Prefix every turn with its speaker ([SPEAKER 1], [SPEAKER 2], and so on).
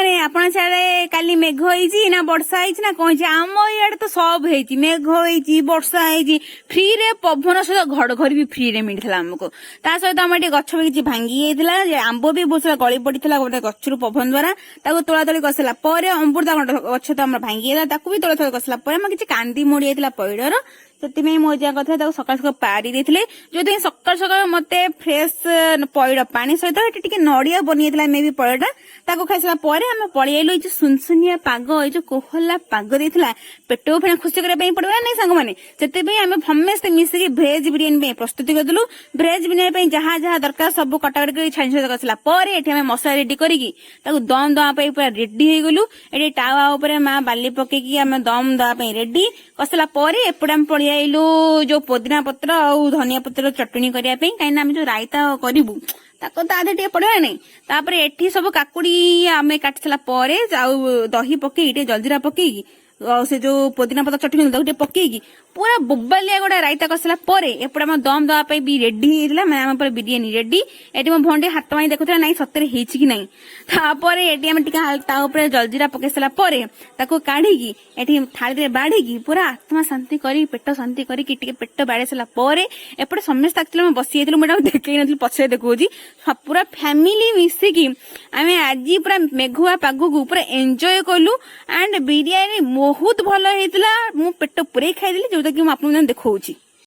[SPEAKER 1] ସାଙ୍ଗମାନେ ଆପଣ ସିଆଡେ କାଲି ମେଘ ହେଇଛି ନା ବର୍ଷା ହେଇଛି ନା କଣ ହେଇଛି? ଆମ ଇଆଡେ ତ ସବୁ ହେଇଛି, ମେଘ ହେଇଛି, ବର୍ଷା ହେଇଛି, ଫ୍ରିରେ ପବନ ସହିତ ଘଡଘଡି ବି ଫ୍ରିରେ ମିଳିଥିଲା ଆମକୁ। ତା ସହିତ ଆମର ଟିକେ ଗଛ ବି କିଛି ଭାଙ୍ଗି ଯାଇଥିଲା, ଆମ୍ବ ବି ବହୁତ ସାରା ଗଳି ପଡିଥିଲା ଗୋଟେ ଗଛରୁ ପବନ ଦ୍ଵାରା। ତାକୁ ତୋଳା ତୋଳି କରିସାରିଲା ପରେ ଅମୃତଭଣ୍ଡା ଗଛ ତ ଆମର ଭାଙ୍ଗି ଯାଇଥିଲା, ତାକୁ ବି ତୋଳା ତୋଳି କରିସାରିଲା ପରେ ଆମର କିଛି କାନ୍ଦି ମୋଡି ଯାଇଥିଲା ପଇଡର। ସେଥିପାଇଁ ମୋ ଅଜା କଥା ତାକୁ ସକାଳୁ ସକାଳୁ ପାରି ଦେଇଥିଲେ, ଯୋଉଥିପାଇଁ ସକାଳୁ ସକାଳୁ ମତେ ଫ୍ରେଶ ପଇଡ ପାଣି ସହିତ ଏଠି ଟିକେ ନଡିଆ ବନିଯାଇଥିଲା ମେ ବି ପଇଡଟା। ତାକୁ ଖାଇସାରିଲା ପରେ ଆମେ ପଳେଇ ଆଇଲୁ। ଏଇ ଯୋଉ ସୁନସୁନିଆ ପାଗ, ଏଇ ଯୋଉ କୋହଲା ପାଗ ଦେଇଥିଲା, ପେଟକୁ ଫେଣା ଖୁସି କରିବା ପାଇଁ ପଡିବ ନା ନାଇଁ ସାଙ୍ଗମାନେ? ସେଥିପାଇଁ ଆମେ ସମସ୍ତେ ମିଶିକି ଭେଜ ବିରିୟାନୀ ପାଇଁ ପ୍ରସ୍ତୁତି କରିଦେଲୁ। ଭେଜ ବିରିୟାନୀ ପାଇଁ ଯାହା ଯାହା ଦରକାର ସବୁ କଟାକଟି କରି ଛାଣି ଛାଣି କରିସାରିଲା ପରେ ଏଠି ଆମେ ମସଲା ରେଡି କରିକି ତାକୁ ଦମ ଦବା ପାଇଁ ପୁରା ରେଡି ହେଇଗଲୁ। ଏଠି ତାୱା ଉପରେ ମା ବାଲି ପକେଇକି ଆମେ ଦମ ଦବା ପାଇଁ ରେଡି କରିସାରିଲା ପରେ ଏପଟେ ଆମେ ପଳେଇ ଆଇଲୁ ଯୋଉ ପୋଦିନା ପତ୍ର ଆଉ ଧନିଆ ପତ୍ର ଚଟଣି କରିବା ପାଇଁ, କାହିଁକିନା ଆମେ ଯୋଉ ରାଇତା କରିବୁ ତାକୁ ତା ଦେହରେ ଟିକେ ପଡିବ ନାଇଁ। ତାପରେ ଏଠି ସବୁ କାକୁଡି ଆମେ କାଟି ସାରିଲା ପରେ ଆଉ ଦହି ପକେଇକି ଟିକେ ଜଲଜିରା ପକେଇକି ଆଉ ସେ ଯୋଉ ପୋଦିନା ପତ୍ର ଚଟଣି ତାକୁ ଟିକେ ପକେଇକି ପୁରା ବୋବାଲିଆ ଗୋଟେ ରାଇତା କରିସାରିଲା ପରେ ଏପଟେ ଆମ ଦମ ଦବା ପାଇଁ ବି ରେଡି ହେଇଥିଲା। ମାନେ ଆମ ପରେ ବିରିୟାନୀ ରେଡି। ଏଠି ମୋ ଭଣ୍ଡି ହାତ ମାଣି ଦେଖୁଥିଲା ନାଇଁ ସତରେ ହେଇଛି କି ନାଇଁ। ତାପରେ ଏଠି ଆମେ ଟିକେ ତା ଉପରେ ଜଲଜିରା ପକେଇ ସାରିଲା ପରେ ତାକୁ କାଢିକି ଏଠି ଥାଳିରେ ବାଢିକି ପୁରା ଆତ୍ମା ଶାନ୍ତି କରି ପେଟ ଶାନ୍ତି କରିକି ଟିକେ ପେଟ ବାଢେଇ ସାରିଲା ପରେ ଏପଟେ ସମସ୍ତେ ଆକ୍ଚୁଆଲି ଆମେ ବସି ଯାଇଥିଲୁ, ମୁଁ ଏଟାକୁ ଦେଖେଇ ନଥିଲି ପଛରେ ଦେଖଉଛି। ପୁରା ଫ୍ୟାମିଲି ମିଶିକି ଆମେ ଆଜି ପୁରା ମେଘୁଆ ପାଗକୁ ପୁରା ଏନ୍ଜୟ କଲୁ। ଆଣ୍ଡ ବିରିୟାନୀ ବହୁତ ଭଲ ହେଇଥିଲା, ମୁଁ ପେଟ ପୁରେଇ ଖାଇଦେଲି, ଯୋଉଟା କି ମୁଁ ଆପଣଙ୍କୁ ଦେଖଉଛି।